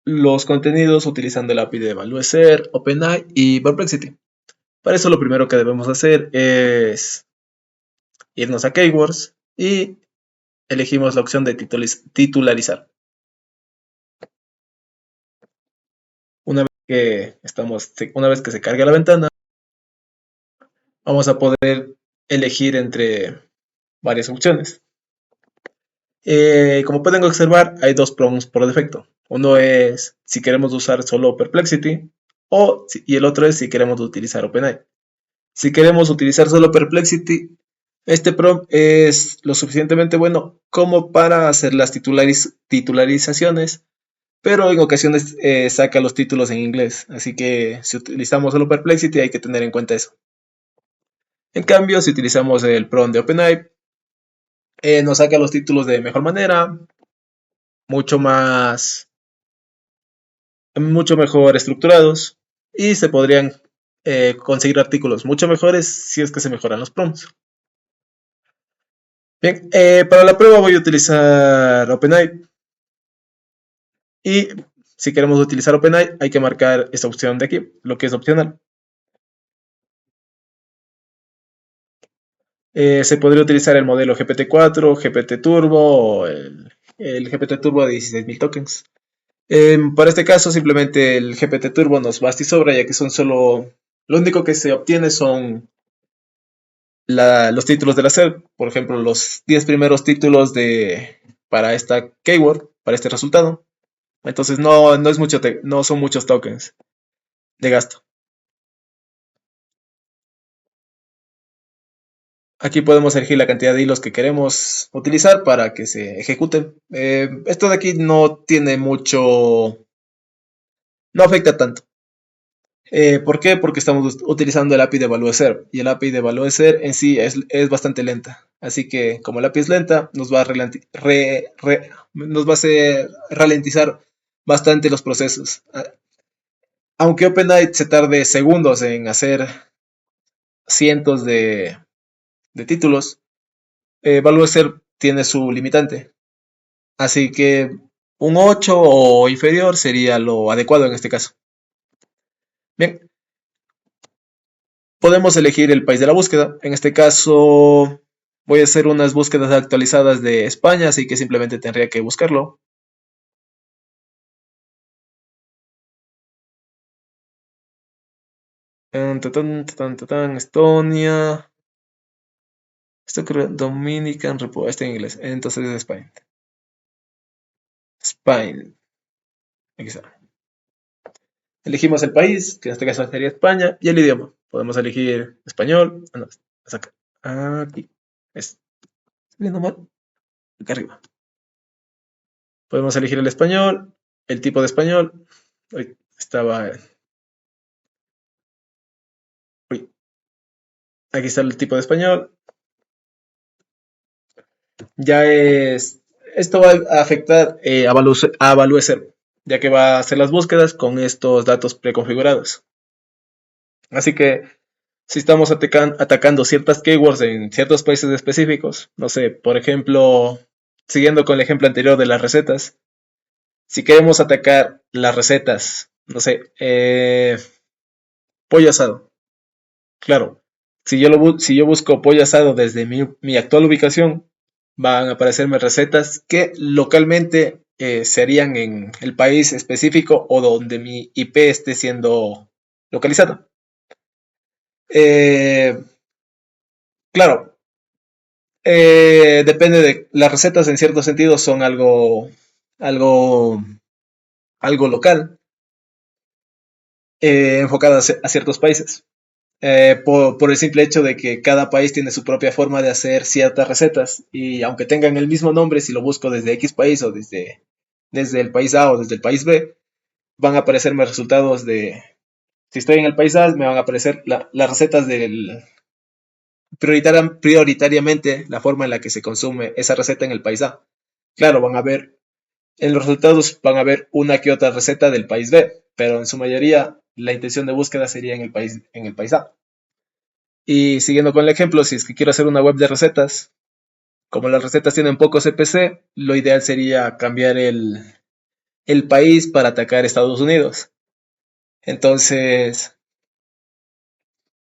los contenidos utilizando el API de Evalueser, OpenAI y Perplexity. Para eso lo primero que debemos hacer es irnos a Keywords y elegimos la opción de titularizar. Una vez que se cargue la ventana, vamos a poder elegir entre varias opciones. Como pueden observar, hay dos prompts por defecto. Uno es si queremos usar solo Perplexity y el otro es si queremos utilizar OpenAI. Si queremos utilizar solo Perplexity, este prompt es lo suficientemente bueno como para hacer las titularizaciones, pero en ocasiones saca los títulos en inglés. Así que si utilizamos solo Perplexity hay que tener en cuenta eso. En cambio, si utilizamos el prompt de OpenAI, nos saca los títulos de mejor manera, mucho mejor estructurados y se podrían conseguir artículos mucho mejores si es que se mejoran los prompts. Bien, para la prueba voy a utilizar OpenAI y si queremos utilizar OpenAI hay que marcar esta opción de aquí, lo que es opcional. Se podría utilizar el modelo GPT-4, GPT Turbo o el GPT Turbo de 16.000 tokens. Para este caso, simplemente el GPT Turbo nos basta y sobra, ya que lo único que se obtiene son los títulos de la SERP, por ejemplo, los 10 primeros títulos para esta keyword, para este resultado. Entonces no son muchos tokens de gasto. Aquí podemos elegir la cantidad de hilos que queremos utilizar para que se ejecuten. Esto de aquí no tiene mucho, no afecta tanto. ¿Por qué? Porque estamos utilizando el API de Evalueser y el API de Evalueser en sí es bastante lenta. Así que como el API es lenta, nos va a hacer ralentizar bastante los procesos. Aunque OpenAI se tarde segundos en hacer cientos de títulos, Evalueser tiene su limitante. Así que un 8 o inferior sería lo adecuado en este caso. Bien, podemos elegir el país de la búsqueda. En este caso voy a hacer unas búsquedas actualizadas de España, así que simplemente tendría que buscarlo. Estonia. Esto creo Dominican Republic. Está en inglés. Entonces es España. España. Aquí está. Elegimos el país, que en este caso sería España, y el idioma. Podemos elegir español. No, es acá. Aquí. ¿Estoy viendo mal? Acá arriba. Podemos elegir el español, el tipo de español. Uy, estaba. Uy, aquí está el tipo de español. Esto va a afectar a Evalueser, ya que va a hacer las búsquedas con estos datos preconfigurados. Así que si estamos atacando ciertas keywords en ciertos países específicos, no sé, por ejemplo, siguiendo con el ejemplo anterior de las recetas, si queremos atacar las recetas, no sé, pollo asado, claro, si yo busco pollo asado desde mi actual ubicación, van a aparecerme recetas que localmente serían en el país específico o donde mi IP esté siendo localizada. Eh, claro, depende de las recetas en cierto sentido son algo, algo local, enfocadas a ciertos países. Por el simple hecho de que cada país tiene su propia forma de hacer ciertas recetas y aunque tengan el mismo nombre, si lo busco desde X país o desde el país A o desde el país B, van a aparecerme resultados si estoy en el país A, me van a aparecer las recetas prioritariamente la forma en la que se consume esa receta en el país A. Claro, en los resultados van a ver una que otra receta del país B, pero en su mayoría la intención de búsqueda sería en el país A. Y siguiendo con el ejemplo, si es que quiero hacer una web de recetas, como las recetas tienen poco CPC, lo ideal sería cambiar el país para atacar Estados Unidos. Entonces,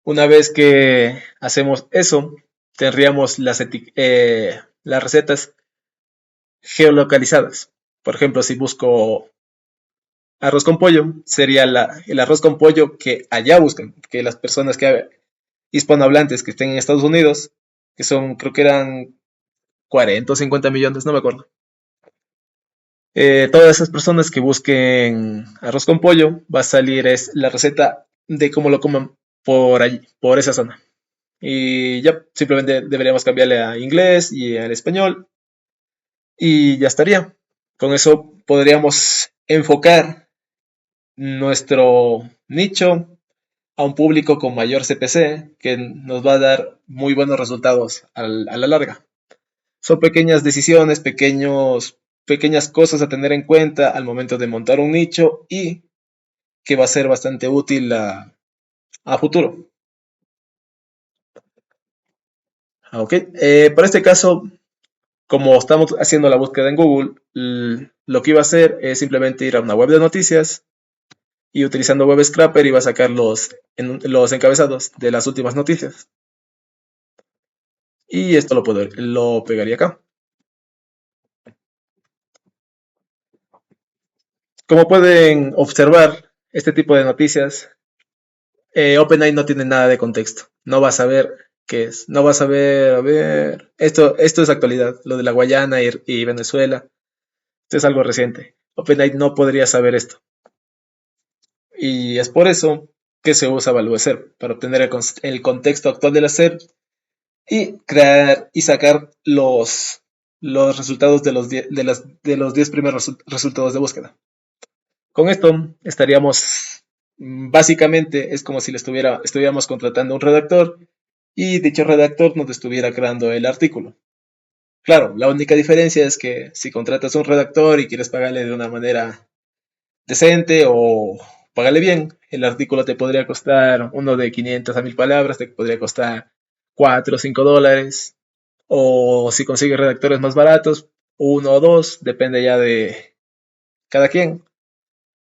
una vez que hacemos eso, tendríamos las recetas geolocalizadas. Por ejemplo, si busco arroz con pollo, sería el arroz con pollo que allá buscan, que las personas que hispanohablantes que estén en Estados Unidos, que son, creo que eran 40 o 50 millones, no me acuerdo. Todas esas personas que busquen arroz con pollo, va a salir es la receta de cómo lo coman por allí, por esa zona. Y ya, simplemente deberíamos cambiarle a inglés y al español y ya estaría. Con eso podríamos enfocar nuestro nicho a un público con mayor CPC que nos va a dar muy buenos resultados a la larga. Son pequeñas decisiones, pequeñas cosas a tener en cuenta al momento de montar un nicho y que va a ser bastante útil a futuro. Ok, para este caso, como estamos haciendo la búsqueda en Google, lo que iba a hacer es simplemente ir a una web de noticias y utilizando Web Scraper iba a sacar los encabezados de las últimas noticias. Y esto lo pegaría acá. Como pueden observar, este tipo de noticias, OpenAI no tiene nada de contexto. No vas a ver qué es. No vas a ver, a ver. Esto es actualidad. Lo de la Guayana y Venezuela. Esto es algo reciente. OpenAI no podría saber esto. Y es por eso que se usa Valueser, para obtener el contexto actual de la SER y crear y sacar los resultados de los 10 primeros resultados de búsqueda. Con esto estaríamos, básicamente, es como si estuviéramos contratando un redactor y dicho redactor nos estuviera creando el artículo. Claro, la única diferencia es que si contratas un redactor y quieres pagarle de una manera decente o pagarle bien, el artículo te podría costar uno de 500 a 1000 palabras, te podría costar 4 o 5 dólares. O si consigues redactores más baratos, uno o dos, depende ya de cada quien.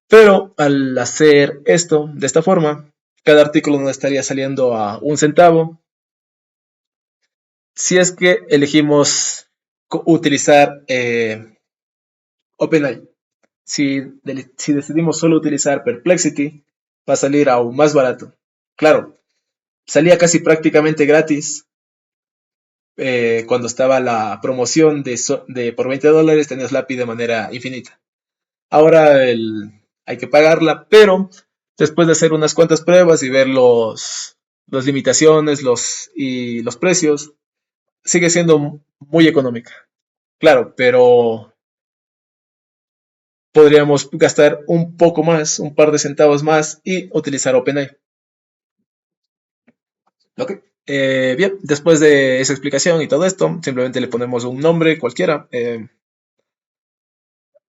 Pero al hacer esto de esta forma, cada artículo nos estaría saliendo a un centavo. Si es que elegimos utilizar OpenAI. Si decidimos solo utilizar Perplexity, va a salir aún más barato. Claro, salía casi prácticamente gratis cuando estaba la promoción de por 20 dólares tenías la API de manera infinita. Ahora hay que pagarla, pero después de hacer unas cuantas pruebas y ver las limitaciones y los precios, sigue siendo muy económica. Claro, pero podríamos gastar un poco más, un par de centavos más y utilizar OpenAI. Ok. Bien, después de esa explicación y todo esto, simplemente le ponemos un nombre cualquiera.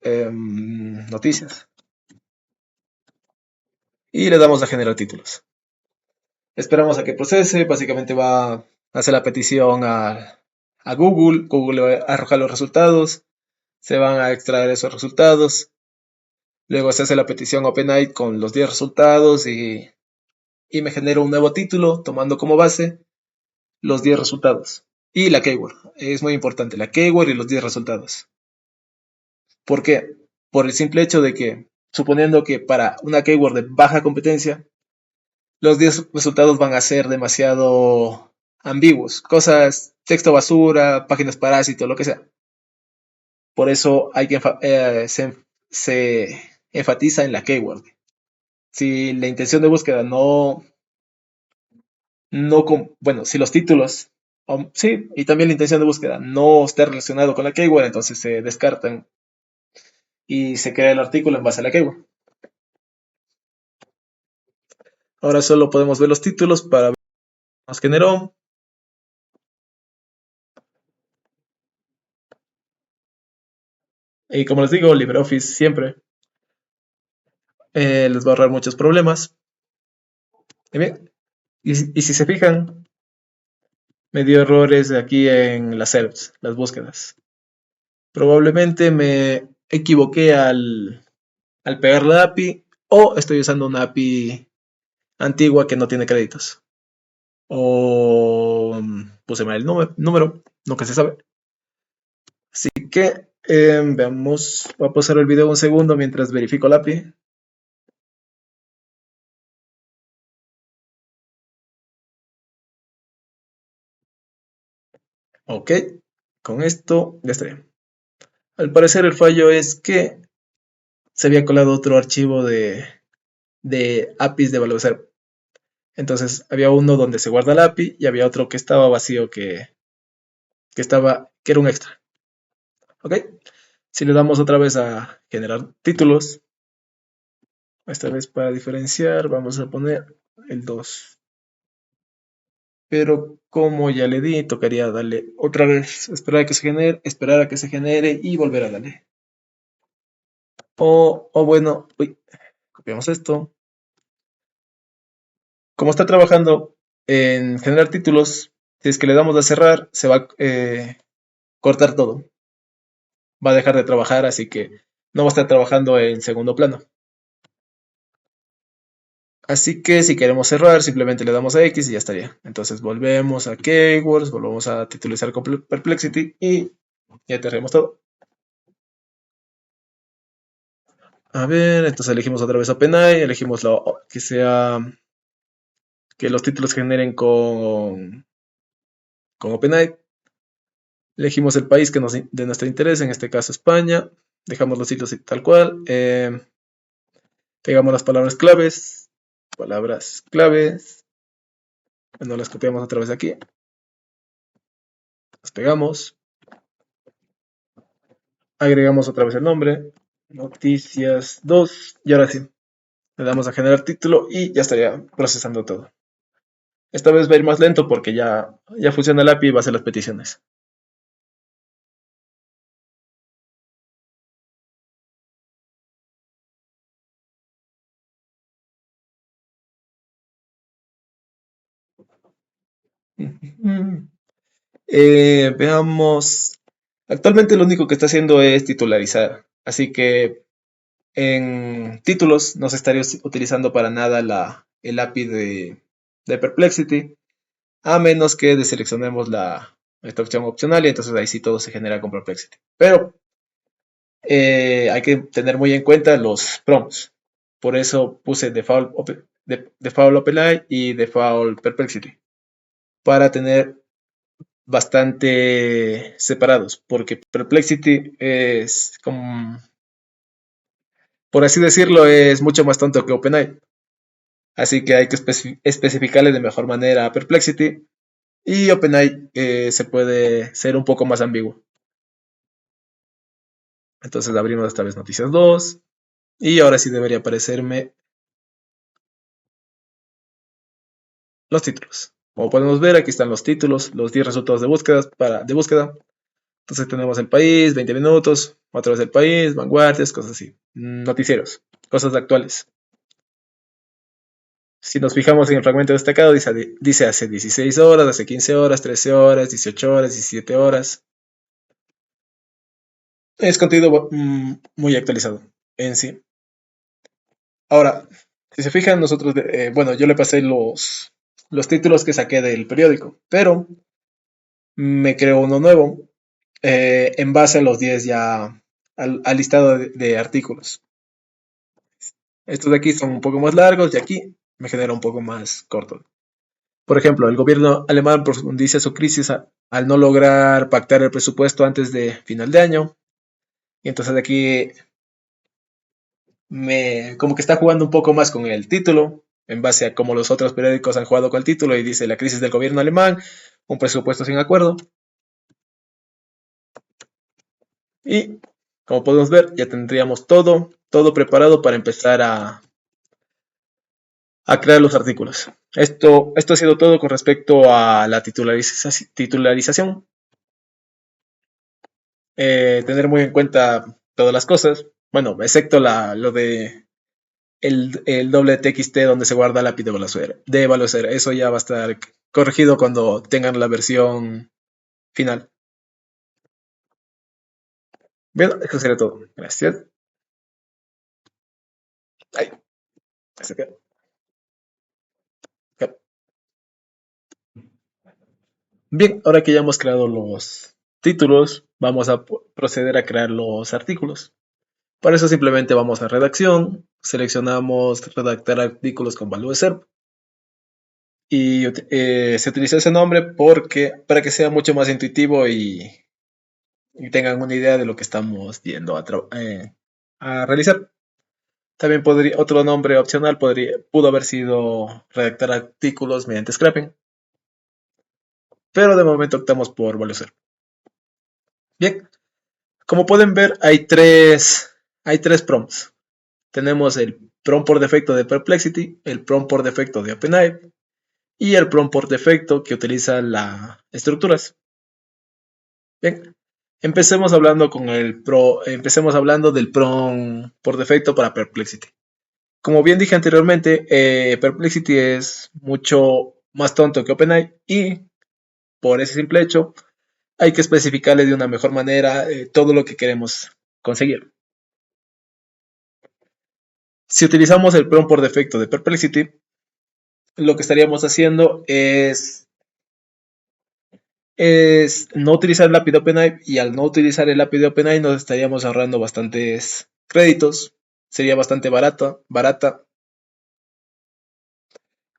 Noticias. Y le damos a generar títulos. Esperamos a que procese. Básicamente va a hacer la petición a Google. Google le va a arrojar los resultados. Se van a extraer esos resultados. Luego se hace la petición a OpenAI con los 10 resultados y me genera un nuevo título tomando como base los 10 resultados. Y la keyword. Es muy importante. La keyword y los 10 resultados. ¿Por qué? Por el simple hecho de que, suponiendo que para una keyword de baja competencia, los 10 resultados van a ser demasiado ambiguos. Cosas, texto basura, páginas parásito, lo que sea. Por eso se enfatiza en la keyword. Si la intención de búsqueda bueno, si los títulos, sí, y también la intención de búsqueda no está relacionado con la keyword, entonces se descartan y se crea el artículo en base a la keyword. Ahora solo podemos ver los títulos para ver qué nos generó. Y como les digo, LibreOffice siempre les va a ahorrar muchos problemas. Y, bien, y si se fijan, me dio errores aquí en las SERPs, las búsquedas. Probablemente equivoqué al pegar la API o estoy usando una API antigua que no tiene créditos. O puse mal el número, nunca se sabe. Así que veamos, voy a pasar el video un segundo mientras verifico la API. Ok, con esto ya estaría. Al parecer el fallo es que se había colado otro archivo de APIs de Valueser. Entonces había uno donde se guarda la API y había otro que estaba vacío que era un extra. Ok, si le damos otra vez a generar títulos, esta vez para diferenciar vamos a poner el 2. Pero como ya le di, tocaría darle otra vez, esperar a que se genere y volver a darle. O bueno, copiamos esto. Como está trabajando en generar títulos, si es que le damos a cerrar, se va a cortar todo. Va a dejar de trabajar, así que no va a estar trabajando en segundo plano. Así que si queremos cerrar, simplemente le damos a X y ya estaría. Entonces volvemos a Keywords, volvemos a titularizar con Perplexity y ya tenemos todo. A ver, entonces elegimos otra vez OpenAI, elegimos que sea que los títulos generen con OpenAI. Elegimos el país de nuestro interés, en este caso España. Dejamos los sitios tal cual. Pegamos las palabras claves. Palabras claves. Bueno, las copiamos otra vez aquí. Las pegamos. Agregamos otra vez el nombre. Noticias 2. Y ahora sí. Le damos a generar título y ya estaría procesando todo. Esta vez va a ir más lento porque ya funciona el API y va a hacer las peticiones. Veamos. Actualmente lo único que está haciendo es titularizar. Así que en títulos no se estaría utilizando para nada el API de Perplexity, a menos que deseleccionemos esta opción opcional y entonces ahí sí todo se genera con Perplexity. Pero hay que tener muy en cuenta los prompts. Por eso puse default OpenAI y default Perplexity para tener bastante separados, porque Perplexity es como, por así decirlo, es mucho más tonto que OpenAI. Así que hay que especificarle de mejor manera a Perplexity y OpenAI se puede ser un poco más ambiguo. Entonces abrimos esta vez Noticias 2 y ahora sí debería aparecerme los títulos. Como podemos ver, aquí están los títulos, los 10 resultados de búsqueda. Entonces tenemos el país, 20 minutos, otra vez el país, vanguardias, cosas así. Noticieros, cosas actuales. Si nos fijamos en el fragmento destacado, dice hace 16 horas, hace 15 horas, 13 horas, 18 horas, 17 horas. Es contenido muy actualizado en sí. Ahora, si se fijan, nosotros, bueno, yo le pasé los títulos que saqué del periódico, pero me creo uno nuevo en base a los 10 ya, al listado de artículos. Estos de aquí son un poco más largos y aquí me genera un poco más corto. Por ejemplo, el gobierno alemán profundiza su crisis al no lograr pactar el presupuesto antes de final de año. Y entonces aquí como que está jugando un poco más con el título, en base a cómo los otros periódicos han jugado con el título y dice la crisis del gobierno alemán, un presupuesto sin acuerdo. Y como podemos ver, ya tendríamos todo preparado para empezar a crear los artículos. Esto ha sido todo con respecto a la titularización. Tener muy en cuenta todas las cosas, bueno, excepto lo de el doble TXT donde se guarda la API de Evaluacer. Eso ya va a estar corregido cuando tengan la versión final. Bien, eso sería todo. Gracias. Ay, se quedó. Bien, ahora que ya hemos creado los títulos, vamos a proceder a crear los artículos. Para eso simplemente vamos a redacción, seleccionamos redactar artículos con value SERP y se utiliza ese nombre porque para que sea mucho más intuitivo y tengan una idea de lo que estamos viendo a realizar. También podría, otro nombre opcional pudo haber sido redactar artículos mediante scrapping, pero de momento optamos por value SERP. Bien, como pueden ver, hay tres prompts. Tenemos el prompt por defecto de Perplexity, el prompt por defecto de OpenAI y el prompt por defecto que utiliza las estructuras. Bien, empecemos hablando del prompt por defecto para Perplexity. Como bien dije anteriormente, Perplexity es mucho más tonto que OpenAI y por ese simple hecho hay que especificarle de una mejor manera todo lo que queremos conseguir. Si utilizamos el prompt por defecto de Perplexity, lo que estaríamos haciendo es no utilizar el API de OpenAI y al no utilizar el API de OpenAI nos estaríamos ahorrando bastantes créditos, sería bastante barata.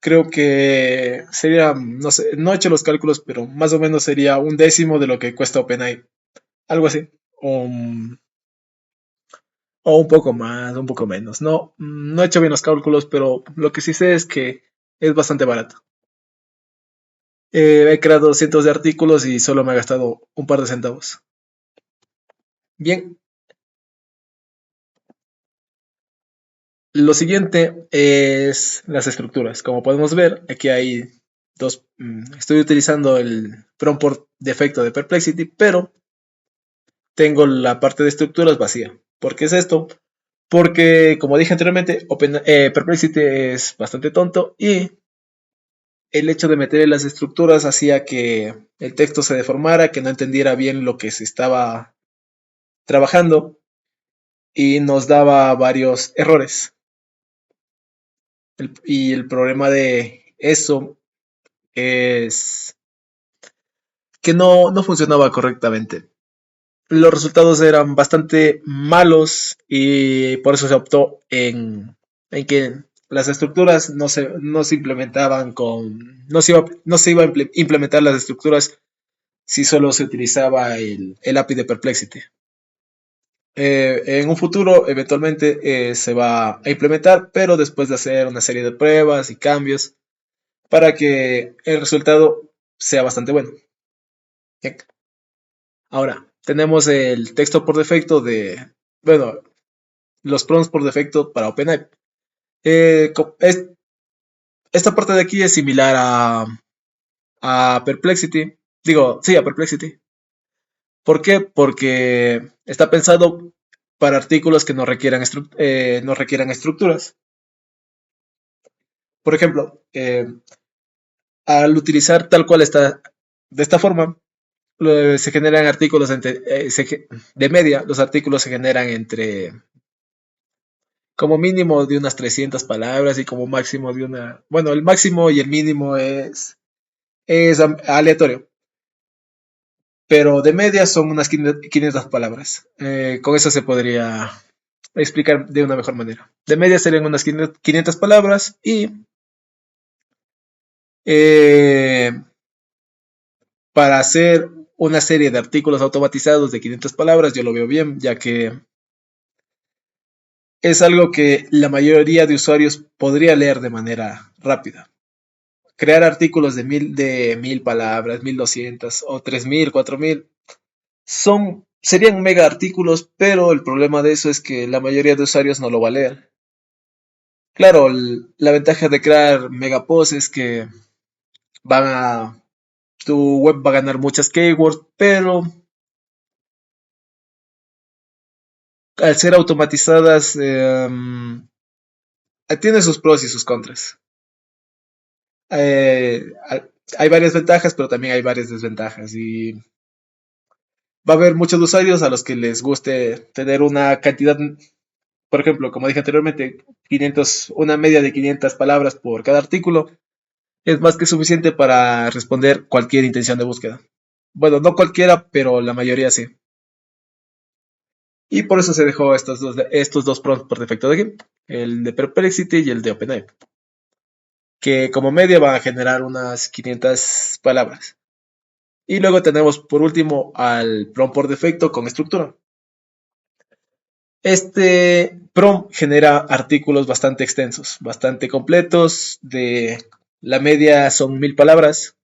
Creo que sería, no sé, no he hecho los cálculos, pero más o menos sería un décimo de lo que cuesta OpenAI, algo así, o, o un poco más, un poco menos. No he hecho bien los cálculos, pero lo que sí sé es que es bastante barato. He creado cientos de artículos y solo me ha gastado un par de centavos. Bien, lo siguiente es las estructuras. Como podemos ver, aquí hay dos. Estoy utilizando el prompt por defecto de Perplexity, pero tengo la parte de estructuras vacía. ¿Por qué es esto? Porque, como dije anteriormente, Perplexity es bastante tonto y el hecho de meter en las estructuras hacía que el texto se deformara, que no entendiera bien lo que se estaba trabajando y nos daba varios errores. Y el problema de eso es que no funcionaba correctamente. Los resultados eran bastante malos y por eso se optó en que las estructuras no se implementaban no se iba a implementar las estructuras si solo se utilizaba el API de Perplexity. En un futuro, eventualmente, se va a implementar, pero después de hacer una serie de pruebas y cambios para que el resultado sea bastante bueno. Bien. Ahora, tenemos el texto por defecto bueno, los prompts por defecto para OpenAI. Eh, esta parte de aquí es similar a Perplexity. Digo, sí, a Perplexity. ¿Por qué? Porque está pensado para artículos que no requieran estructuras. Por ejemplo, al utilizar tal cual está de esta forma, se generan artículos de media. Los artículos se generan entre como mínimo de unas 300 palabras y como máximo de bueno, el máximo y el mínimo es aleatorio, pero de media son unas 500 palabras. Con eso se podría explicar de una mejor manera. De media serían unas 500 palabras y eh, para hacer una serie de artículos automatizados de 500 palabras yo lo veo bien, ya que es algo que la mayoría de usuarios podría leer de manera rápida. Crear artículos de mil palabras, 1200 o 3000, 4000, serían mega artículos, pero el problema de eso es que la mayoría de usuarios no lo va a leer. Claro, la ventaja de crear megaposts es que van a, tu web va a ganar muchas keywords, pero al ser automatizadas, tiene sus pros y sus contras. Eh, hay varias ventajas, pero también hay varias desventajas. Y Va a haber muchos usuarios a los que les guste tener una cantidad, por ejemplo, como dije anteriormente, 500, una media de 500 palabras por cada artículo. Es más que suficiente para responder cualquier intención de búsqueda. Bueno, no cualquiera, pero la mayoría sí. Y por eso se dejó estos dos prompts por defecto de aquí, el de Perplexity y el de OpenAI, que como media van a generar unas 500 palabras. Y luego tenemos por último al prompt por defecto con estructura. Este prompt genera artículos bastante extensos, bastante completos, de la media son 1000 palabras.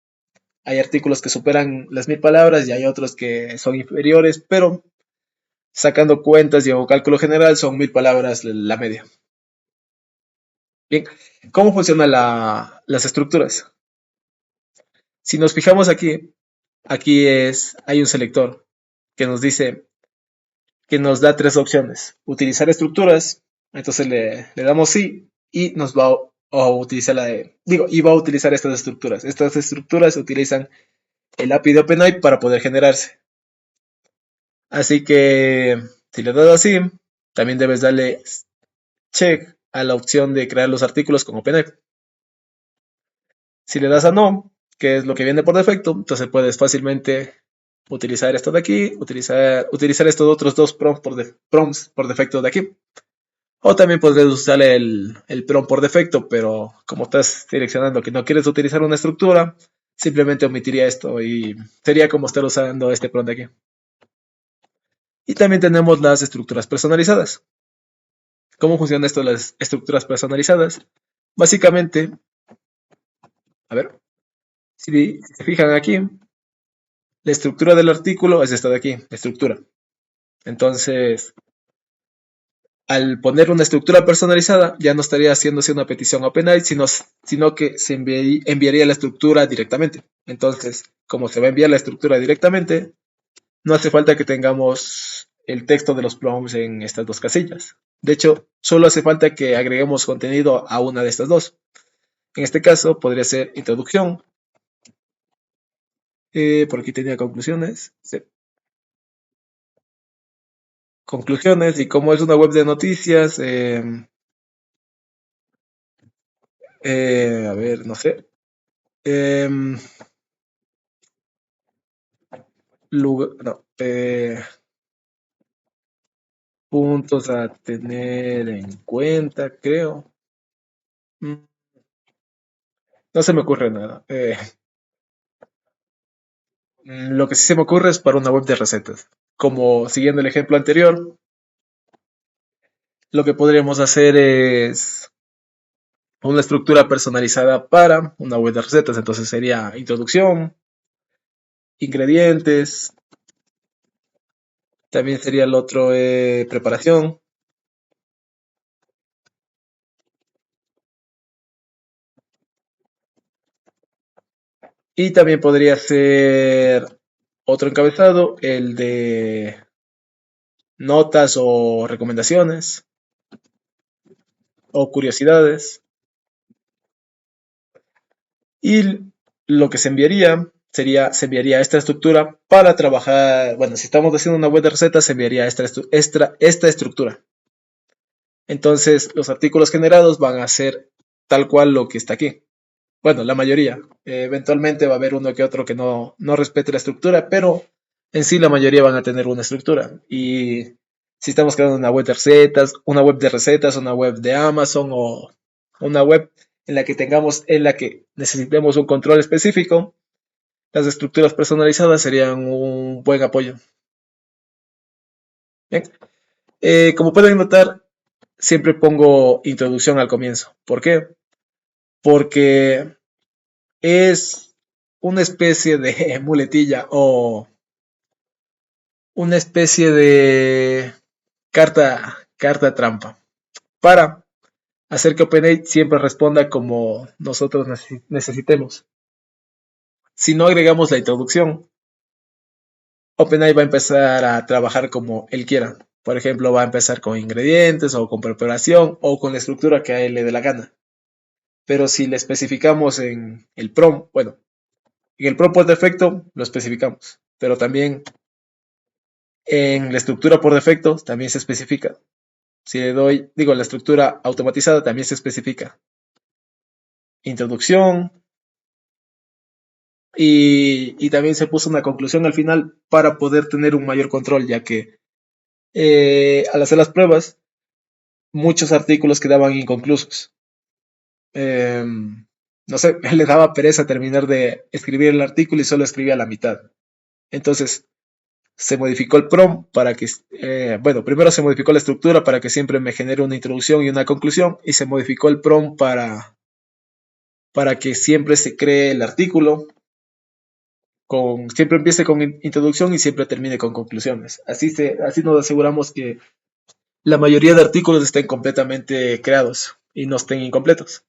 Hay artículos que superan las 1000 palabras y hay otros que son inferiores, pero sacando cuentas y hago cálculo general son 1000 palabras la media. Bien, ¿cómo funcionan las estructuras? Si nos fijamos aquí, hay un selector que nos dice que nos da tres opciones. Utilizar estructuras, entonces le damos sí y nos va a utilizar y va a utilizar estas estructuras. Estas estructuras utilizan el API de OpenAI para poder generarse. Así que si le das así, también debes darle check a la opción de crear los artículos con OpenAI. Si le das a no, que es lo que viene por defecto, entonces puedes fácilmente utilizar esto de aquí, utilizar estos otros dos prompts por defecto de aquí. O también podrías usar el prompt por defecto, pero como estás seleccionando que no quieres utilizar una estructura, simplemente omitiría esto y sería como estar usando este prompt de aquí. Y también tenemos las estructuras personalizadas. ¿Cómo funciona esto de las estructuras personalizadas? Básicamente, a ver, si se fijan aquí, la estructura del artículo es esta de aquí, la estructura. Entonces, al poner una estructura personalizada, ya no estaría haciéndose una petición a OpenAI, sino que se enviaría la estructura directamente. Entonces, como se va a enviar la estructura directamente, no hace falta que tengamos el texto de los prompts en estas dos casillas. De hecho, solo hace falta que agreguemos contenido a una de estas dos. En este caso, podría ser introducción. Por aquí tenía conclusiones. Sí. Conclusiones, y como es una web de noticias, a ver, no sé. Em, no, puntos a tener en cuenta, creo. Mm, No se me ocurre nada. Lo que sí se me ocurre es para una web de recetas. Como siguiendo el ejemplo anterior, lo que podríamos hacer es una estructura personalizada para una web de recetas. Entonces sería introducción, ingredientes, también sería el otro preparación. Y también podría ser otro encabezado, el de notas o recomendaciones o curiosidades. Y lo que se enviaría esta estructura para trabajar. Bueno, si estamos haciendo una web de recetas, se enviaría esta estructura. Entonces, los artículos generados van a ser tal cual lo que está aquí. Bueno, la mayoría. Eventualmente va a haber uno que otro que no respete la estructura, pero en sí la mayoría van a tener una estructura. Y si estamos creando una web de recetas, una web de Amazon o una web en la que necesitemos un control específico, las estructuras personalizadas serían un buen apoyo. Bien. Como pueden notar, siempre pongo introducción al comienzo. ¿Por qué? Porque es una especie de muletilla o una especie de carta trampa para hacer que OpenAI siempre responda como nosotros necesitemos. Si no agregamos la introducción, OpenAI va a empezar a trabajar como él quiera. Por ejemplo, va a empezar con ingredientes o con preparación o con la estructura que a él le dé la gana. Pero si le especificamos en el prompt, bueno, en el prompt por defecto lo especificamos, pero también En la estructura por defecto también se especifica. Si le doy, digo, la estructura automatizada también se especifica. Introducción y también se puso una conclusión al final para poder tener un mayor control, ya que al hacer las pruebas, muchos artículos quedaban inconclusos. Eh, no sé, le daba pereza terminar de escribir el artículo y solo escribía la mitad. Entonces, se modificó el prompt para que, bueno, primero se modificó la estructura para que siempre me genere una introducción y una conclusión, y se modificó el prompt para que siempre se cree el artículo, siempre empiece con introducción y siempre termine con conclusiones. Así nos aseguramos que la mayoría de artículos estén completamente creados y no estén incompletos.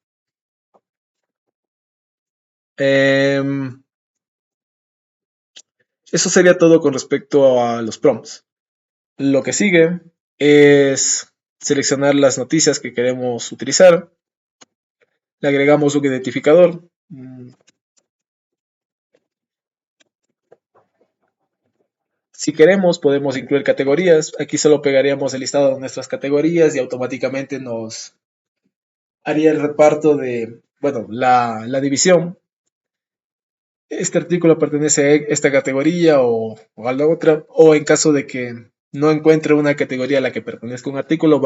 Em, Eso sería todo con respecto a los prompts. Lo que sigue es seleccionar las noticias que queremos utilizar. Le agregamos un identificador. Si queremos, podemos incluir categorías. Aquí solo pegaríamos el listado de nuestras categorías y automáticamente nos haría el reparto de, bueno, la división. Este artículo pertenece a esta categoría o a la otra, o en caso de que no encuentre una categoría a la que pertenezca un artículo,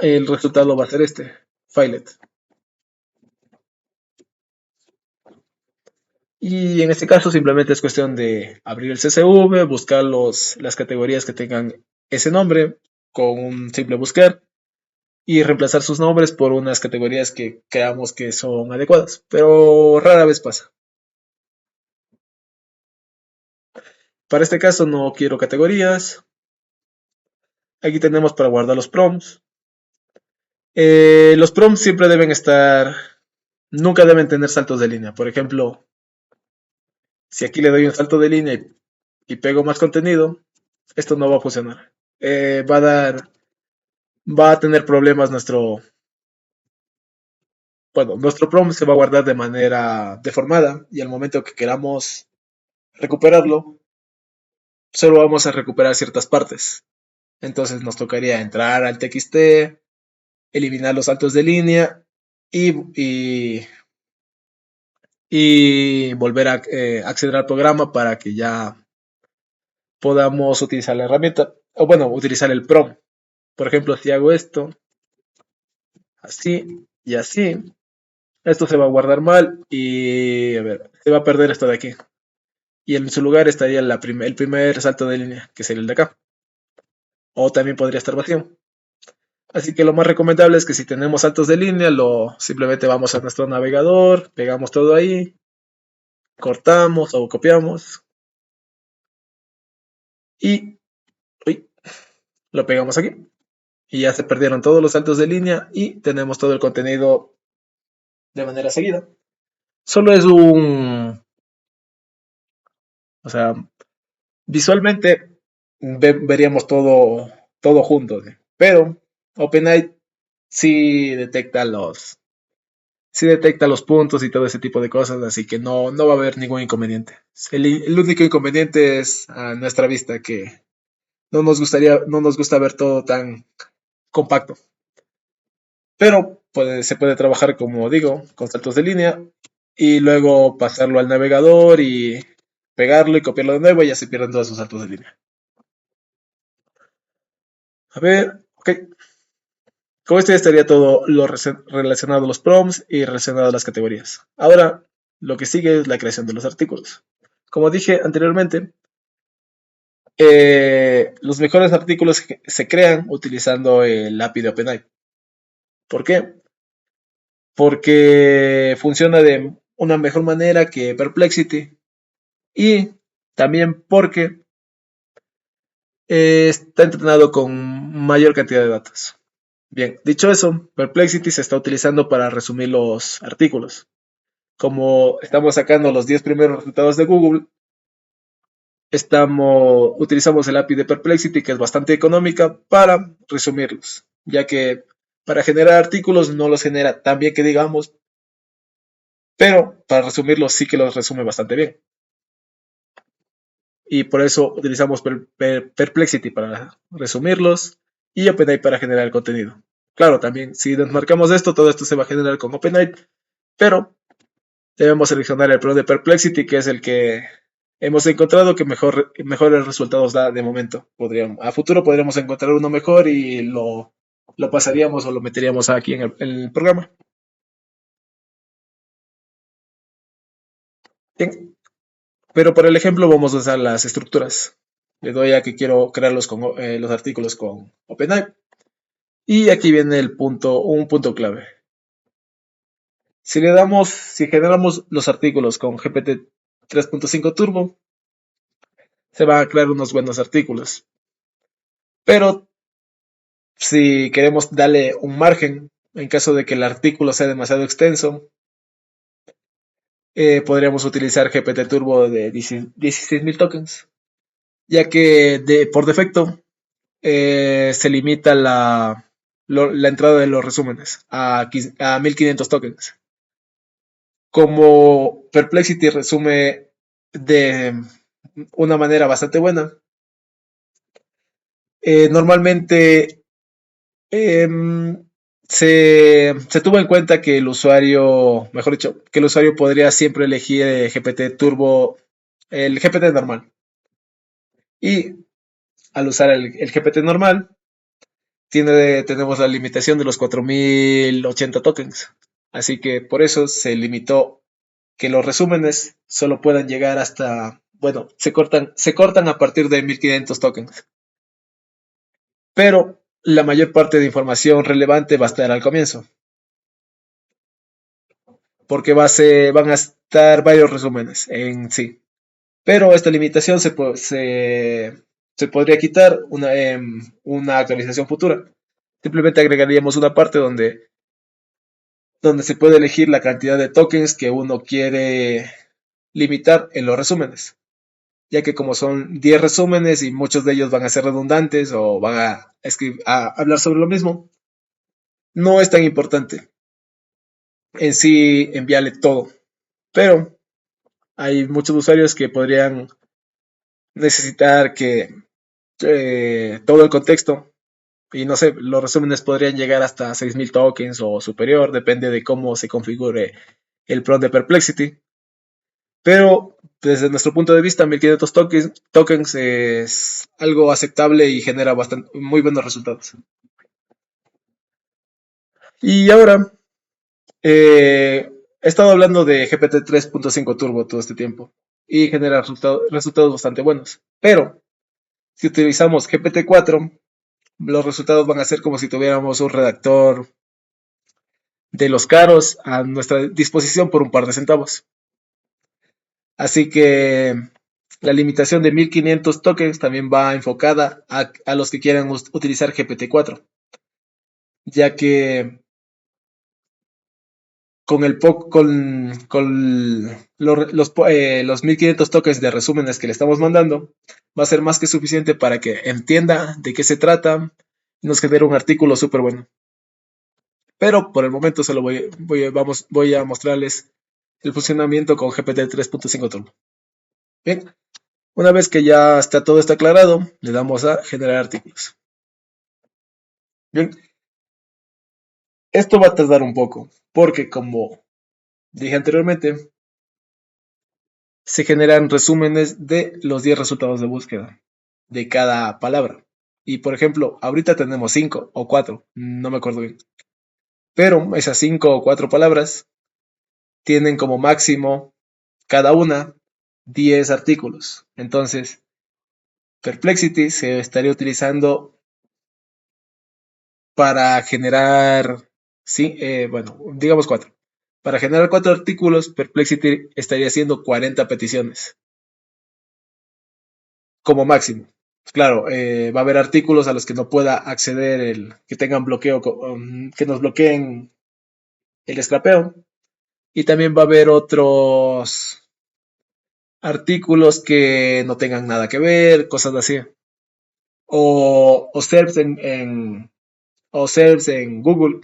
el resultado va a ser este, filet. Y en este caso simplemente es cuestión de abrir el CSV, buscar las categorías que tengan ese nombre con un simple buscar y reemplazar sus nombres por unas categorías que creamos que son adecuadas, pero rara vez pasa. Para este caso no quiero categorías. Aquí tenemos para guardar los prompts. Los prompts siempre deben estar, nunca deben tener saltos de línea. Por ejemplo, si aquí le doy un salto de línea y pego más contenido, esto no va a funcionar. Va a tener problemas nuestro prompt se va a guardar de manera deformada y al momento que queramos recuperarlo, solo vamos a recuperar ciertas partes. Entonces nos tocaría entrar al TXT, eliminar los saltos de línea y, y, y volver a acceder al programa para que ya podamos utilizar la herramienta, o bueno, utilizar el prompt. Por ejemplo, si hago esto, así y así, esto se va a guardar mal y a ver, se va a perder esto de aquí. Y en su lugar estaría el primer salto de línea, que sería el de acá. O también podría estar vacío. Así que lo más recomendable es que si tenemos saltos de línea, simplemente vamos a nuestro navegador, pegamos todo ahí, cortamos o copiamos y uy, lo pegamos aquí. Y ya se perdieron todos los saltos de línea y tenemos todo el contenido de manera seguida. Solo es o sea, visualmente veríamos todo junto, ¿sí? Pero OpenAI sí detecta los puntos y todo ese tipo de cosas, así que no va a haber ningún inconveniente. El único inconveniente es a nuestra vista que no nos gusta ver todo tan compacto. Pero se puede trabajar, como digo, con saltos de línea y luego pasarlo al navegador y pegarlo y copiarlo de nuevo y ya se pierden todos sus saltos de línea. A ver, ok. Con esto ya estaría todo lo relacionado a los prompts y relacionado a las categorías. Ahora, lo que sigue es la creación de los artículos. Como dije anteriormente, los mejores artículos se crean utilizando el API de OpenAI. ¿Por qué? Porque funciona de una mejor manera que Perplexity y también porque está entrenado con mayor cantidad de datos. Bien, dicho eso, Perplexity se está utilizando para resumir los artículos. Como estamos sacando los 10 primeros resultados de Google, utilizamos el API de Perplexity, que es bastante económica, para resumirlos, ya que para generar artículos no los genera tan bien que digamos, pero para resumirlos sí que los resume bastante bien. y por eso utilizamos Perplexity para resumirlos y OpenAI para generar el contenido. Claro, también si desmarcamos esto, todo esto se va a generar con OpenAI, pero debemos seleccionar el Pro de Perplexity, que es el que hemos encontrado que mejores resultados da de momento. A futuro podríamos encontrar uno mejor y lo pasaríamos o lo meteríamos aquí en el programa. Bien, pero para el ejemplo vamos a usar las estructuras. Le doy a que quiero crearlos con los artículos con OpenAI. Y aquí viene un punto clave. Si generamos los artículos con GPT 3.5 Turbo, se van a crear unos buenos artículos. Pero si queremos darle un margen, en caso de que el artículo sea demasiado extenso, podríamos utilizar GPT Turbo de 16.000 tokens, ya que por defecto se limita la entrada de los resúmenes a 1500 tokens. Como Perplexity resume de una manera bastante buena, normalmente se tuvo en cuenta que el usuario, mejor dicho, que el usuario podría siempre elegir GPT Turbo, el GPT normal. Y al usar el GPT normal, tenemos la limitación de los 4080 tokens. Así que por eso se limitó que los resúmenes solo puedan llegar hasta, bueno, se cortan a partir de 1500 tokens. Pero la mayor parte de información relevante va a estar al comienzo, porque van a estar varios resúmenes en sí. Pero esta limitación se podría quitar una actualización futura. Simplemente agregaríamos una parte donde se puede elegir la cantidad de tokens que uno quiere limitar en los resúmenes, ya que como son 10 resúmenes y muchos de ellos van a ser redundantes o van a hablar sobre lo mismo, no es tan importante en sí enviarle todo. Pero hay muchos usuarios que podrían necesitar que todo el contexto, y no sé, los resúmenes podrían llegar hasta 6000 tokens o superior, depende de cómo se configure el prompt de Perplexity. Pero desde nuestro punto de vista, 1500 tokens es algo aceptable y genera muy buenos resultados. Y ahora, he estado hablando de GPT 3.5 Turbo todo este tiempo y genera resultados bastante buenos. Pero si utilizamos GPT 4, los resultados van a ser como si tuviéramos un redactor de los caros a nuestra disposición por un par de centavos. Así que la limitación de 1500 tokens también va enfocada a los que quieran utilizar GPT-4, ya que con los 1500 tokens de resúmenes que le estamos mandando, va a ser más que suficiente para que entienda de qué se trata y nos genere un artículo súper bueno. Pero por el momento solo voy a mostrarles el funcionamiento con GPT 3.5 Turbo. Bien, una vez que ya está todo esto aclarado, le damos a generar artículos. Bien, esto va a tardar un poco, porque como dije anteriormente, se generan resúmenes de los 10 resultados de búsqueda de cada palabra. Y por ejemplo, ahorita tenemos 5 o 4, no me acuerdo bien. Pero esas 5 o 4 palabras tienen como máximo cada una 10 artículos. Entonces, Perplexity se estaría utilizando para generar, sí, bueno, digamos 4. Para generar 4 artículos, Perplexity estaría haciendo 40 peticiones como máximo. Claro, va a haber artículos a los que no pueda acceder, que tengan bloqueo, que nos bloqueen el scrapeo. Y también va a haber otros artículos que no tengan nada que ver, cosas así. O SERPs o SERPs en Google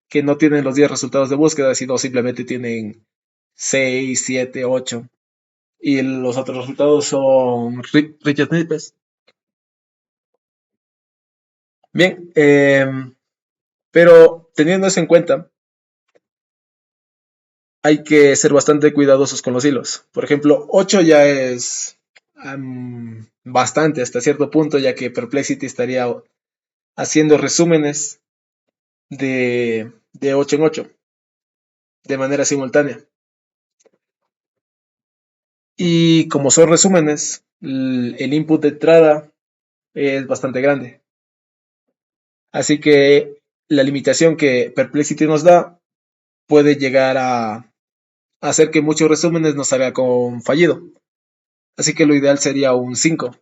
que no tienen los 10 resultados de búsqueda, sino simplemente tienen 6, 7, 8. y los otros resultados son rich snippets. Bien, pero teniendo eso en cuenta, hay que ser bastante cuidadosos con los hilos. Por ejemplo, 8 ya es bastante hasta cierto punto, ya que Perplexity estaría haciendo resúmenes de 8 en 8 de manera simultánea. Y como son resúmenes, el input de entrada es bastante grande. Así que la limitación que Perplexity nos da puede llegar a hacer que muchos resúmenes nos salga con fallido. Así que lo ideal sería un 5.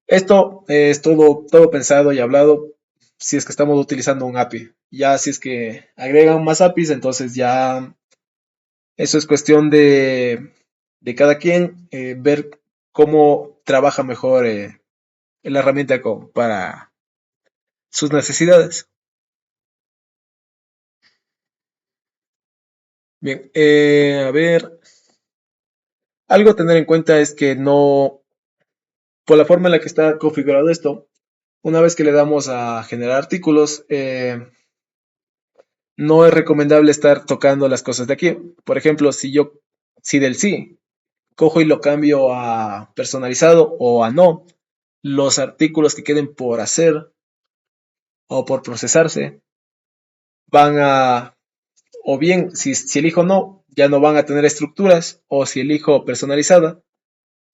Esto es todo pensado y hablado si es que estamos utilizando un API. Ya si es que agregan más APIs, entonces ya eso es cuestión de cada quien ver cómo trabaja mejor la herramienta para sus necesidades. Bien, a ver, algo a tener en cuenta es que no, por la forma en la que está configurado esto, una vez que le damos a generar artículos, no es recomendable estar tocando las cosas de aquí. Por ejemplo, si del sí cojo y lo cambio a personalizado o a no, los artículos que queden por hacer o por procesarse van a, o bien, si elijo no, ya no van a tener estructuras, o si elijo personalizada,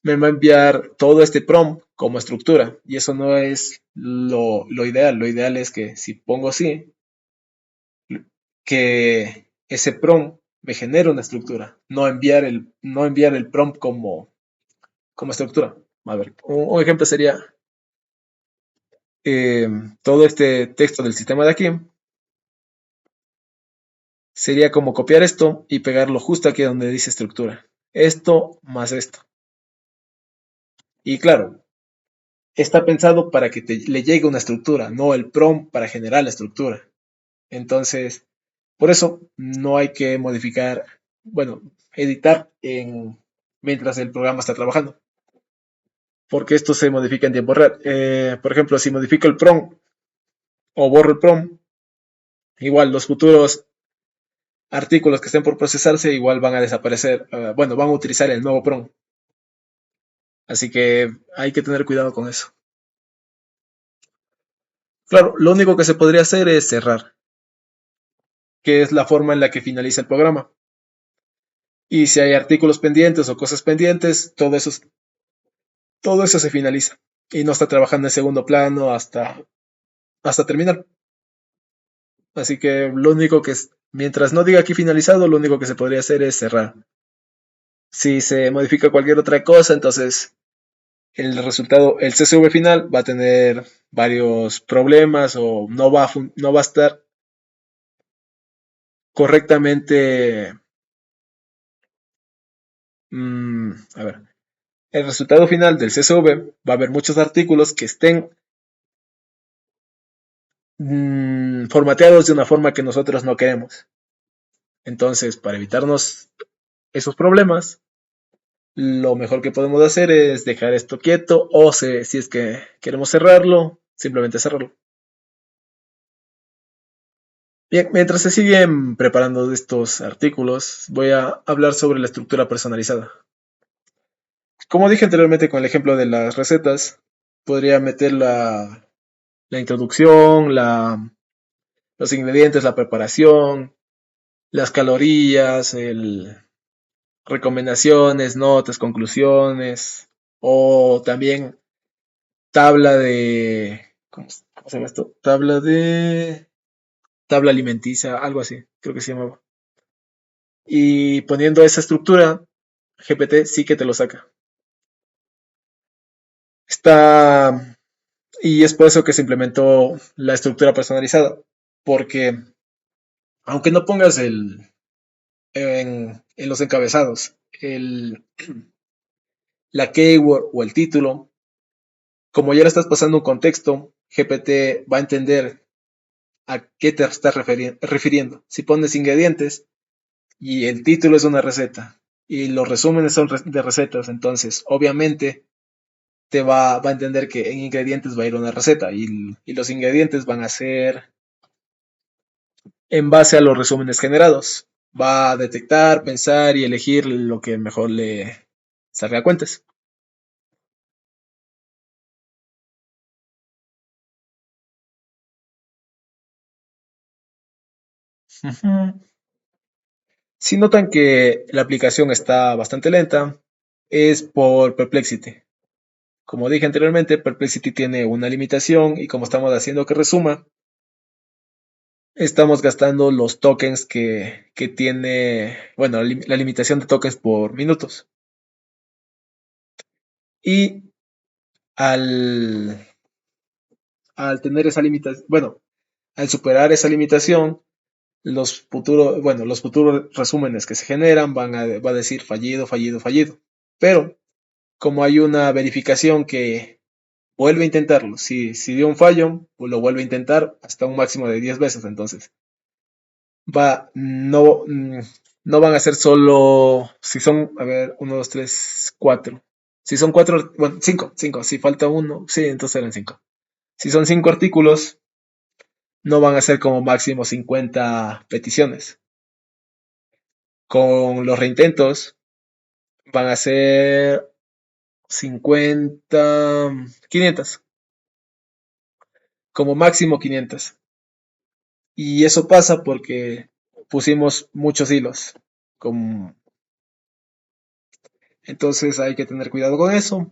me va a enviar todo este prompt como estructura, y eso no es lo ideal. Lo ideal es que si pongo sí, que ese prompt me genere una estructura, no enviar el prompt como estructura. A ver, un ejemplo sería eh, todo este texto del sistema de aquí sería como copiar esto y pegarlo justo aquí donde dice estructura. Esto más esto. Y claro, está pensado para que le llegue una estructura, no el prompt para generar la estructura. Entonces, por eso no hay que modificar, bueno, editar mientras el programa está trabajando, porque esto se modifica en tiempo real. Por ejemplo, si modifico el prompt o borro el prompt, igual los futuros artículos que estén por procesarse igual van a desaparecer, bueno, van a utilizar el nuevo prompt. Así que hay que tener cuidado con eso. Claro, lo único que se podría hacer es cerrar, que es la forma en la que finaliza el programa. Y si hay artículos pendientes o cosas pendientes, todo eso se finaliza y no está trabajando en segundo plano hasta terminar. Así que lo único que es, mientras no diga aquí finalizado, lo único que se podría hacer es cerrar. Si se modifica cualquier otra cosa, entonces el resultado, el CSV final va a tener varios problemas o no va a estar correctamente. A ver, el resultado final del CSV va a haber muchos artículos que estén formateados de una forma que nosotros no queremos. Entonces, para evitarnos esos problemas, lo mejor que podemos hacer es dejar esto quieto o si es que queremos cerrarlo, simplemente cerrarlo. Bien, mientras se siguen preparando estos artículos, voy a hablar sobre la estructura personalizada. Como dije anteriormente con el ejemplo de las recetas, podría meter la introducción, los ingredientes, la preparación, las calorías, recomendaciones, notas, conclusiones, o también tabla de, ¿cómo se llama esto? Tabla alimenticia, algo así, creo que se llamaba. Y poniendo esa estructura, GPT sí que te lo saca. Está, y es por eso que se implementó la estructura personalizada, porque aunque no pongas en los encabezados la keyword o el título, como ya le estás pasando un contexto, GPT va a entender a qué te estás refiriendo. Si pones ingredientes y el título es una receta y los resúmenes son de recetas, entonces obviamente va a entender que en ingredientes va a ir una receta y los ingredientes van a ser en base a los resúmenes generados. Va a detectar, pensar y elegir lo que mejor le salga a cuentas. Ujú. Si notan que la aplicación está bastante lenta, es por Perplexity. Como dije anteriormente, Perplexity tiene una limitación y como estamos haciendo que resuma, estamos gastando los tokens que tiene, bueno, la limitación de tokens por minutos. Y al, al tener esa limitación, bueno, al superar esa limitación, los futuros resúmenes que se generan va a decir fallido, fallido, fallido. Pero como hay una verificación que vuelve a intentarlo, si dio un fallo, pues lo vuelve a intentar hasta un máximo de 10 veces. Entonces, no, no van a ser solo, si son, a ver, uno 2 3 4. Si son 4, bueno, 5 si falta uno, sí, entonces eran 5. Si son 5 artículos, no van a ser como máximo 50 peticiones. Con los reintentos van a ser 50, 500, como máximo 500. Y eso pasa porque pusimos muchos hilos. Con... Entonces hay que tener cuidado con eso.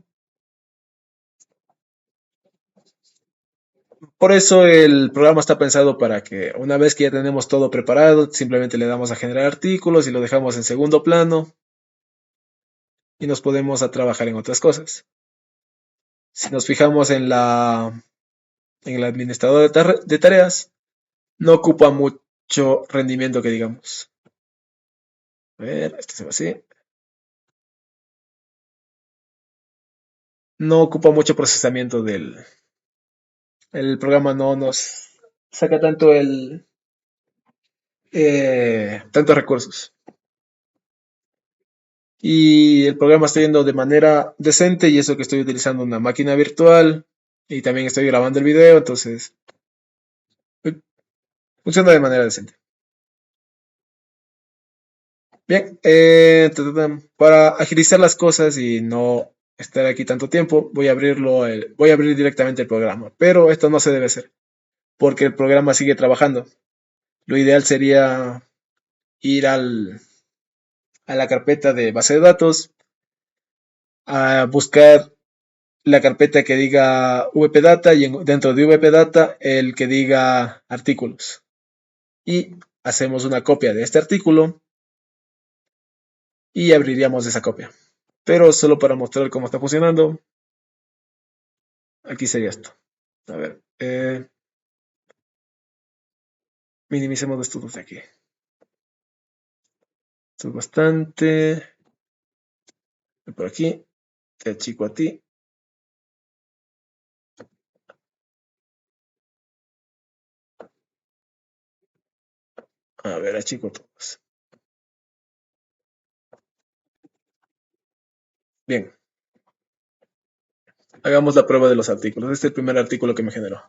Por eso el programa está pensado para que una vez que ya tenemos todo preparado, simplemente le damos a generar artículos y lo dejamos en segundo plano y nos podemos a trabajar en otras cosas. Si nos fijamos en el administrador de tareas, no ocupa mucho rendimiento que digamos. A ver, esto se va así. No ocupa mucho procesamiento el programa no nos saca tantos recursos. Y el programa está yendo de manera decente y eso que estoy utilizando una máquina virtual y también estoy grabando el video, entonces funciona de manera decente. Bien, para agilizar las cosas y no estar aquí tanto tiempo, voy a abrir directamente el programa, pero esto no se debe hacer porque el programa sigue trabajando. Lo ideal sería ir a la carpeta de base de datos, a buscar la carpeta que diga vpdata y dentro de vpdata el que diga artículos. Y hacemos una copia de este artículo y abriríamos esa copia. Pero solo para mostrar cómo está funcionando, aquí sería esto. A ver, minimicemos esto de aquí. Esto es bastante. Por aquí, te achico a ti. A ver, achico todos. Bien, hagamos la prueba de los artículos. Este es el primer artículo que me generó.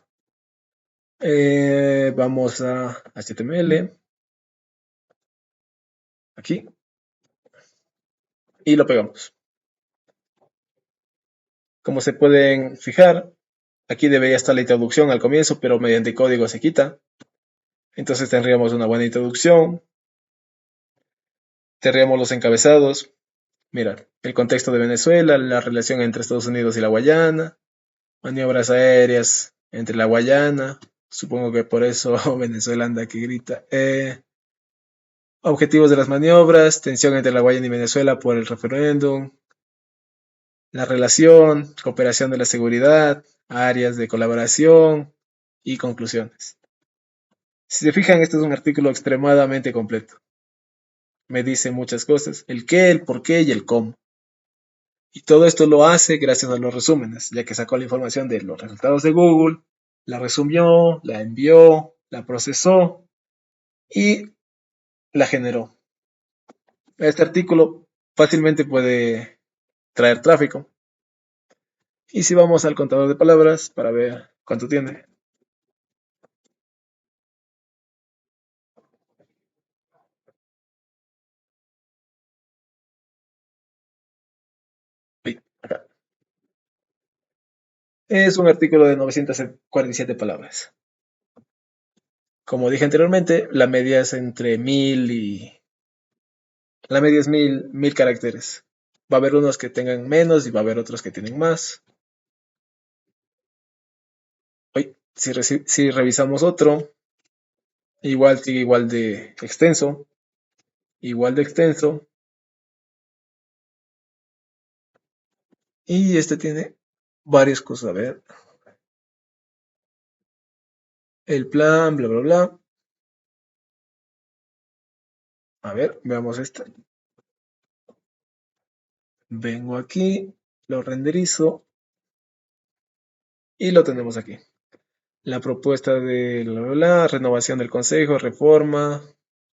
Vamos a HTML. Aquí. Y lo pegamos. Como se pueden fijar, aquí debería estar la introducción al comienzo, pero mediante código se quita. Entonces tendríamos una buena introducción. Tendríamos los encabezados. Mira, el contexto de Venezuela, la relación entre Estados Unidos y la Guayana, maniobras aéreas entre la Guayana. Supongo que por eso Venezuela anda que grita. Objetivos de las maniobras, tensión entre la Guayana y Venezuela por el referéndum, la relación, cooperación de la seguridad, áreas de colaboración y conclusiones. Si se fijan, este es un artículo extremadamente completo. Me dice muchas cosas, el qué, el por qué y el cómo. Y todo esto lo hace gracias a los resúmenes, ya que sacó la información de los resultados de Google, la resumió, la envió, la procesó y la generó. Este artículo fácilmente puede traer tráfico. Y si vamos al contador de palabras para ver cuánto tiene. Uy, acá. Es un artículo de 947 palabras. Como dije anteriormente, la media es entre 1000 y... La media es 1000 caracteres. Va a haber unos que tengan menos y va a haber otros que tienen más. Uy, si revisamos otro, igual sigue igual de extenso. Igual de extenso. Y este tiene varias cosas. A ver, el plan, bla, bla, bla. A ver, veamos este. Vengo aquí, lo renderizo y lo tenemos aquí. La propuesta de la renovación del consejo, reforma,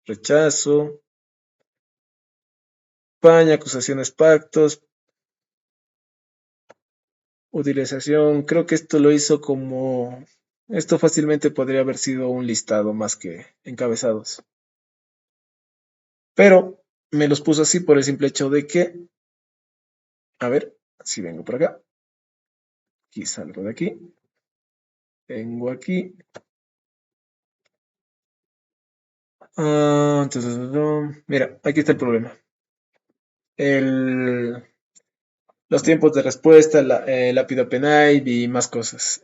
rechazo, España, acusaciones, pactos, utilización. Creo que esto lo hizo como... Esto fácilmente podría haber sido un listado más que encabezados. Pero me los puso así por el simple hecho de que... A ver, si vengo por acá. Aquí salgo de aquí. Vengo aquí. Mira, aquí está el problema. El, los tiempos de respuesta, la penal y más cosas.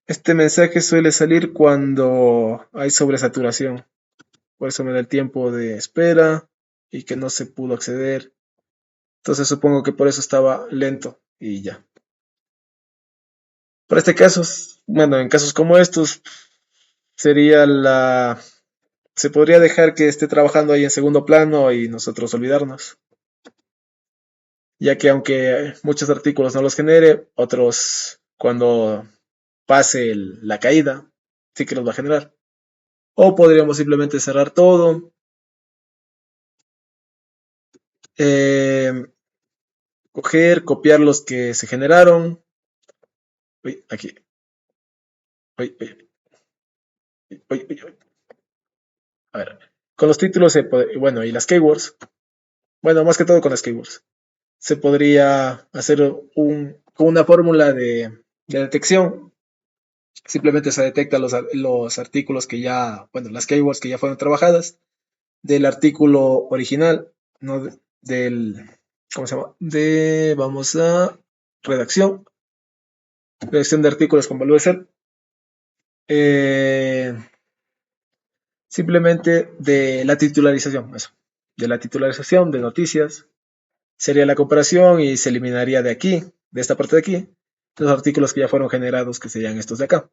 Este mensaje suele salir cuando hay sobresaturación. Por eso me da el tiempo de espera y que no se pudo acceder. Entonces supongo que por eso estaba lento y ya. Para este caso, bueno, en casos como estos, sería la... Se podría dejar que esté trabajando ahí en segundo plano y nosotros olvidarnos. Ya que aunque muchos artículos no los genere, otros cuando pase la caída, sí que los va a generar. O podríamos simplemente cerrar todo, eh, coger, copiar los que se generaron. Uy, aquí. Uy, uy, uy, uy, uy. A ver. Con los títulos, bueno, y las keywords. Bueno, más que todo con las keywords. Se podría hacer una fórmula de detección. Simplemente se detecta los artículos que ya, bueno, las keywords que ya fueron trabajadas del artículo original, no del, ¿cómo se llama? Vamos a redacción, redacción de artículos con valor de ser. Eh, Simplemente de la titularización, eso. De la titularización de noticias sería la comparación y se eliminaría de aquí, de esta parte de aquí, los artículos que ya fueron generados, que serían estos de acá.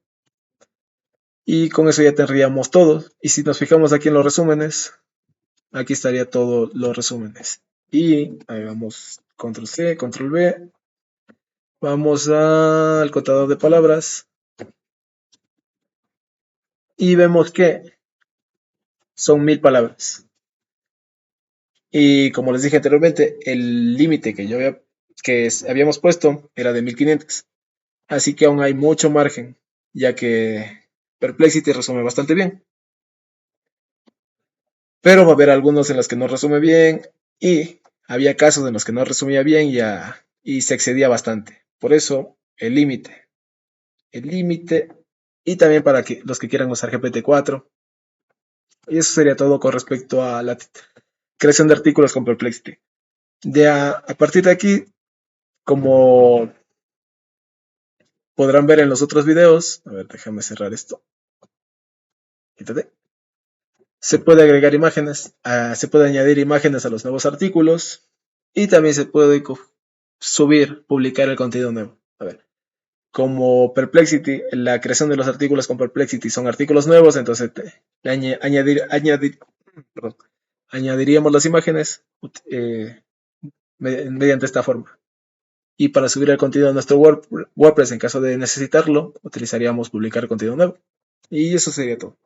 Y con eso ya tendríamos todos. Y si nos fijamos aquí en los resúmenes, aquí estaría todos los resúmenes. Y ahí vamos, control C, control V. Vamos al contador de palabras. Y vemos que son 1000 palabras. Y como les dije anteriormente, el límite que habíamos puesto era de 1500. Así que aún hay mucho margen, ya que Perplexity resume bastante bien. Pero va a haber algunos en los que no resume bien y había casos en los que no resumía bien y se excedía bastante. Por eso, el límite y también para los que quieran usar GPT-4. Y eso sería todo con respecto a la creación de artículos con Perplexity. A partir de aquí, como podrán ver en los otros videos, a ver, déjame cerrar esto. Quítate. Se puede agregar imágenes, se puede añadir imágenes a los nuevos artículos y también se puede subir, publicar el contenido nuevo. A ver, como Perplexity, la creación de los artículos con Perplexity son artículos nuevos, entonces perdón, añadiríamos las imágenes mediante esta forma. Y para subir el contenido a nuestro WordPress, en caso de necesitarlo, utilizaríamos publicar contenido nuevo. Y eso sería todo.